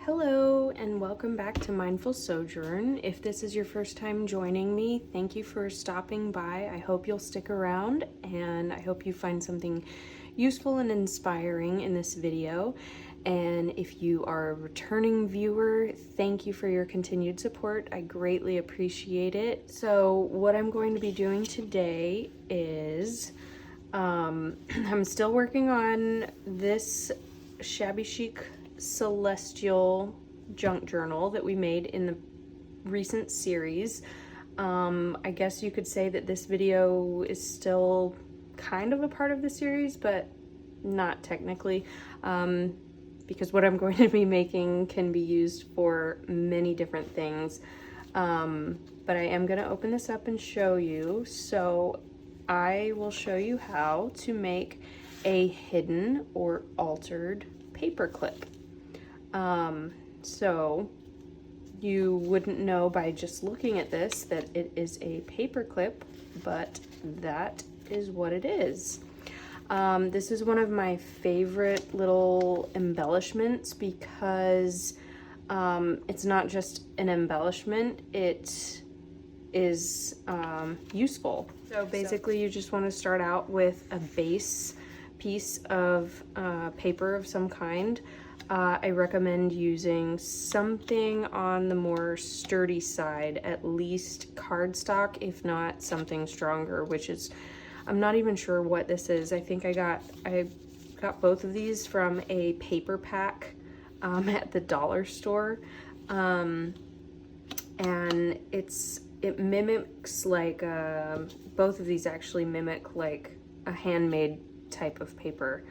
Hello and welcome back to Mindful Sojourn. If this is your first time joining me, thank you for stopping by. I hope you'll stick around and I hope you find something useful and inspiring in this video. And if you are a returning viewer, thank you for your continued support. I greatly appreciate it. So what I'm going to be doing today is I'm still working on this shabby chic celestial junk journal that we made in the recent series. I guess you could say that this video is still kind of a part of the series, but not technically, because what I'm going to be making can be used for many different things. But I am going to open this up and show you. So I will show you how to make a hidden or altered paperclip. So you wouldn't know by just looking at this that it is a paperclip, but that is what it is. This is one of my favorite little embellishments because it's not just an embellishment, it is useful. So basically you just want to start out with a base piece of paper of some kind. I recommend using something on the more sturdy side, at least cardstock, if not something stronger, which is, I'm not even sure what this is. I think I got both of these from a paper pack at the dollar store. And it mimics like, both of these actually mimic like a handmade type of paper.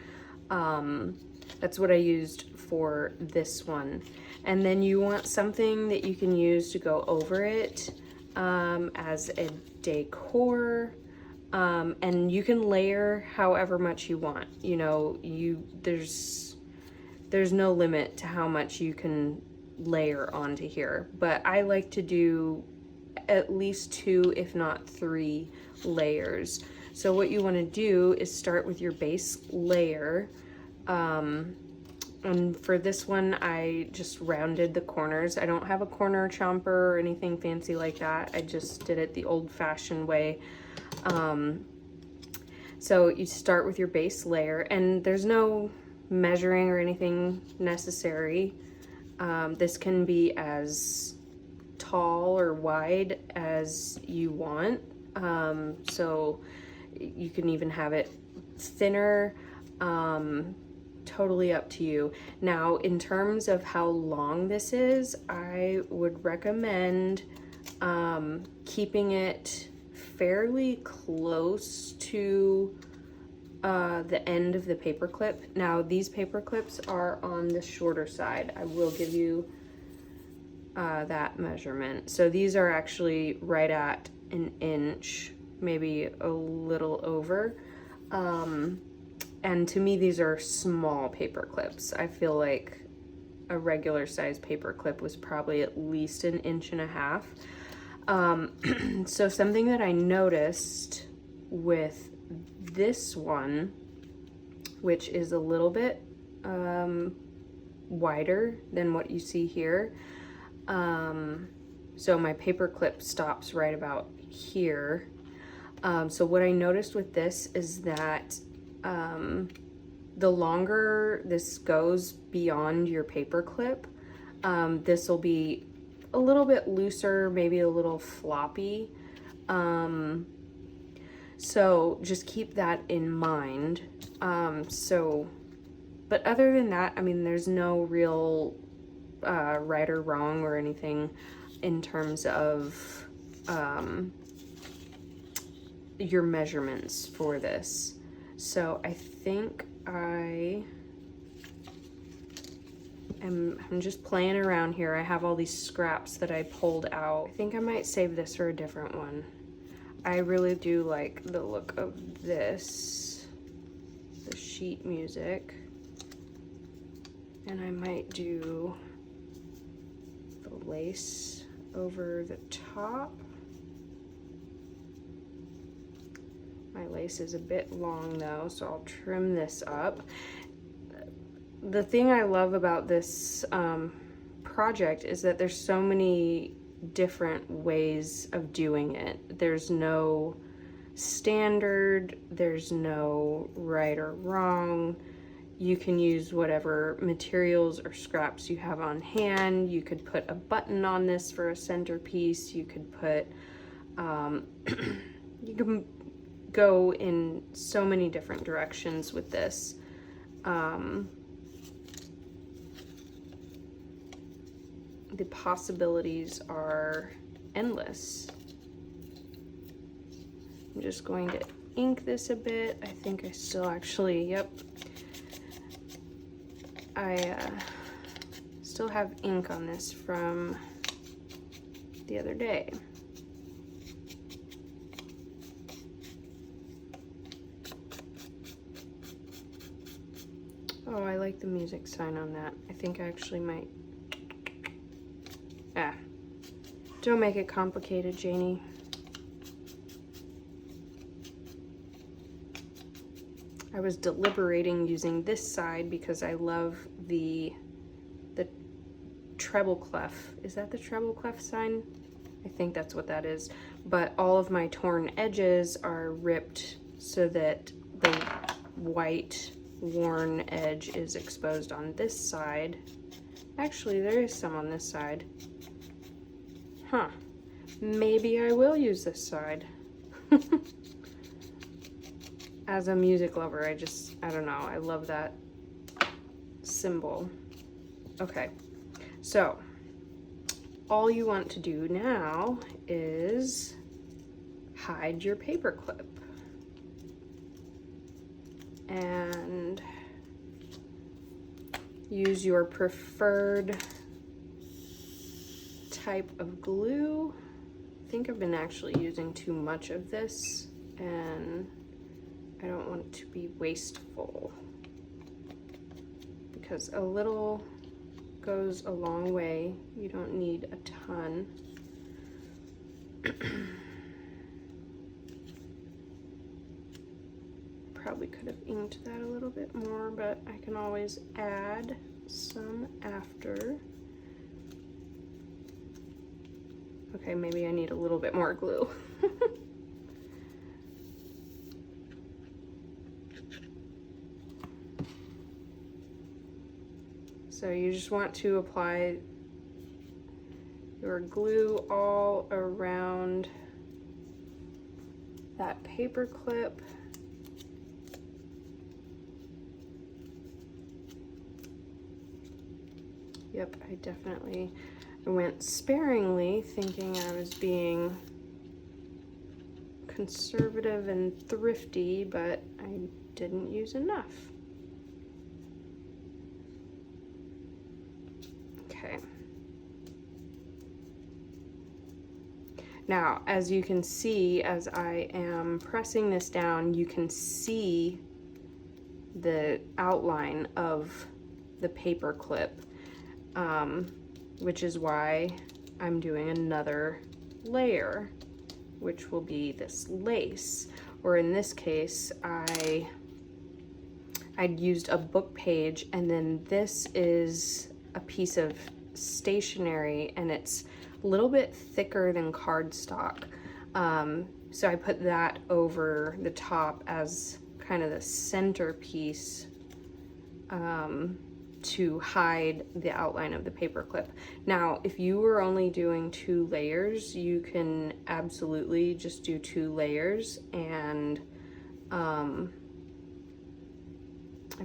That's what I used for this one. And then you want something that you can use to go over it as a decor. And you can layer however much you want. You know, there's no limit to how much you can layer onto here. But I like to do at least 2, if not 3 layers. So what you want to do is start with your base layer. And for this one, I just rounded the corners. I don't have a corner chomper or anything fancy like that. I just did it the old-fashioned way. So you start with your base layer, and there's no measuring or anything necessary. This can be as tall or wide as you want. So you can even have it thinner. Totally up to you. Now, in terms of how long this is, I would recommend keeping it fairly close to the end of the paper clip. Now, these paper clips are on the shorter side. I will give you that measurement. So these are actually right at 1 inch, maybe a little over. And to me, these are small paper clips. I feel like a regular size paper clip was probably at least 1.5 inches. So something that I noticed with this one, which is a little bit wider than what you see here. So my paper clip stops right about here. So what I noticed with this is that the longer this goes beyond your paper clip, this will be a little bit looser, maybe a little floppy. So just keep that in mind. But other than that, I mean, there's no real right or wrong or anything in terms of your measurements for this. So I think I'm just playing around here. I have all these scraps that I pulled out. I think I might save this for a different one. I really do like the look of this, the sheet music. And I might do the lace over the top. My lace is a bit long though, so I'll trim this up. The thing I love about this project is that there's so many different ways of doing it. There's no standard, there's no right or wrong. You can use whatever materials or scraps you have on hand. You could put a button on this for a centerpiece. You could put, you can go in so many different directions with this. The possibilities are endless. I'm just going to ink this a bit. I think I still actually, yep. I still have ink on this from the other day. Oh, I like the music sign on that. I think I actually might. Don't make it complicated, Janie. I was deliberating using this side because I love the treble clef. Is that the treble clef sign? I think that's what that is. But all of my torn edges are ripped so that the white worn edge is exposed on this side. Actually, there is some on this side. Huh. Maybe I will use this side. As a music lover, I don't know, I love that symbol. Okay, so all you want to do now is hide your paper clip. And use your preferred type of glue. I think I've been actually using too much of this, and I don't want it to be wasteful, because a little goes a long way. You don't need a ton. Probably could have inked that a little bit more, but I can always add some after. Okay, maybe I need a little bit more glue. So you just want to apply your glue all around that paper clip. Yep, I went sparingly, thinking I was being conservative and thrifty, but I didn't use enough. Okay. Now, as you can see, as I am pressing this down, you can see the outline of the paper clip, which is why I'm doing another layer, which will be this lace, or in this case, I'd used a book page, and then this is a piece of stationery, and it's a little bit thicker than cardstock. So I put that over the top as kind of the centerpiece to hide the outline of the paper clip. Now, if you were only doing 2 layers, you can absolutely just do 2 layers, and I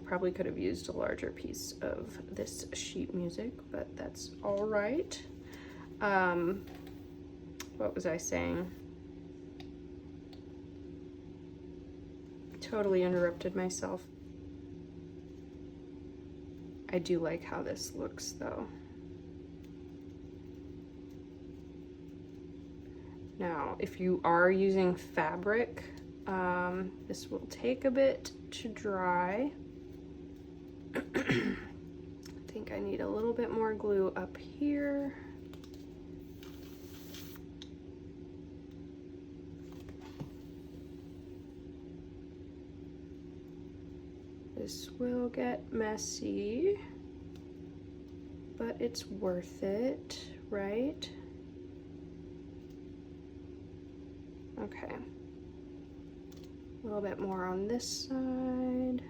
probably could have used a larger piece of this sheet music, but that's all right. What was I saying? Totally interrupted myself. I do like how this looks though. Now, if you are using fabric, this will take a bit to dry. I think I need a little bit more glue up here. This will get messy. but it's worth it, right? Okay. A little bit more on this side.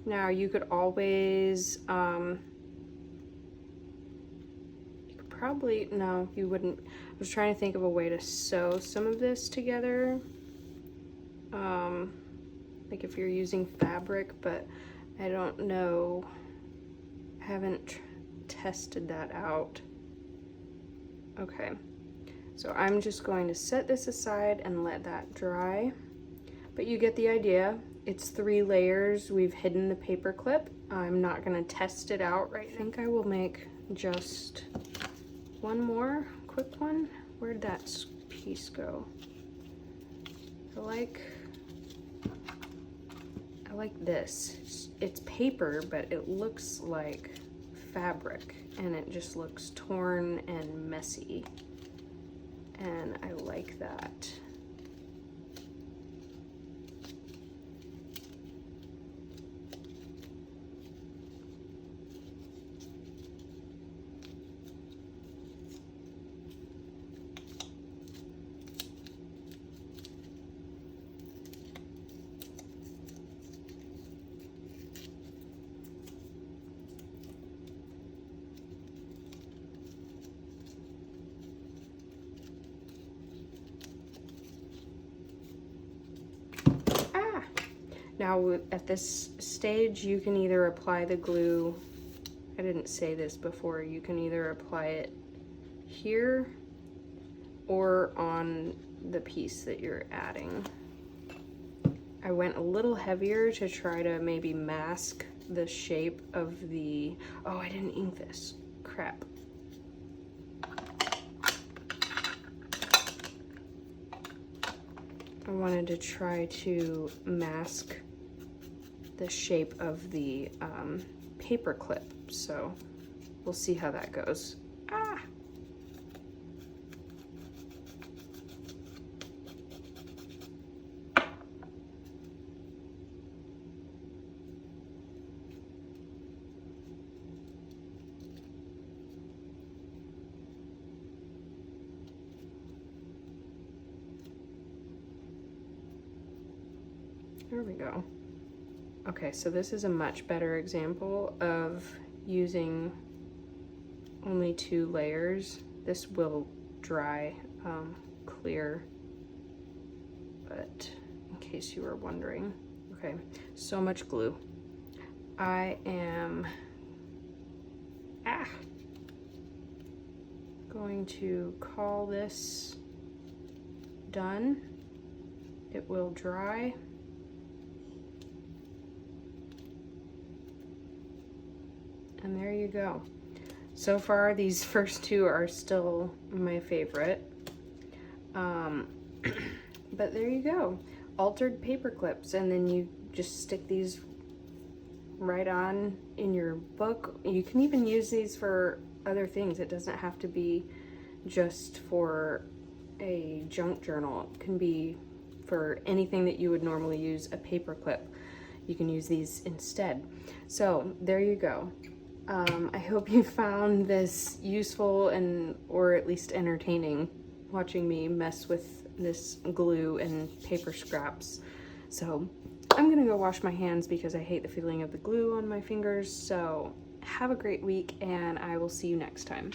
Now you could always, you could probably, no, you wouldn't. I was trying to think of a way to sew some of this together. Like if you're using fabric, but I don't know, I haven't tested that out. Okay, so I'm just going to set this aside and let that dry, but you get the idea. It's 3 layers. We've hidden the paper clip. I'm not gonna test it out right now. I think I will make just one more quick one. Where'd that piece go? I like this. It's paper, but it looks like fabric, and it just looks torn and messy, and I like that. Now at this stage, you can either apply the glue, I didn't say this before, you can either apply it here or on the piece that you're adding. I went a little heavier to try to maybe mask the shape of the, oh, I didn't ink this, crap. I wanted to try to mask the shape of the paper clip, so we'll see how that goes. Ah! There we go. Okay, so this is a much better example of using only 2 layers. This will dry clear, but in case you were wondering. Okay, so much glue. I am going to call this done. It will dry. And there you go. So far, these first 2 are still my favorite. But there you go. Altered paper clips, and then you just stick these right on in your book. You can even use these for other things. It doesn't have to be just for a junk journal. It can be for anything that you would normally use a paper clip. You can use these instead. So there you go. I hope you found this useful or at least entertaining, watching me mess with this glue and paper scraps. So I'm gonna go wash my hands because I hate the feeling of the glue on my fingers. So have a great week, and I will see you next time.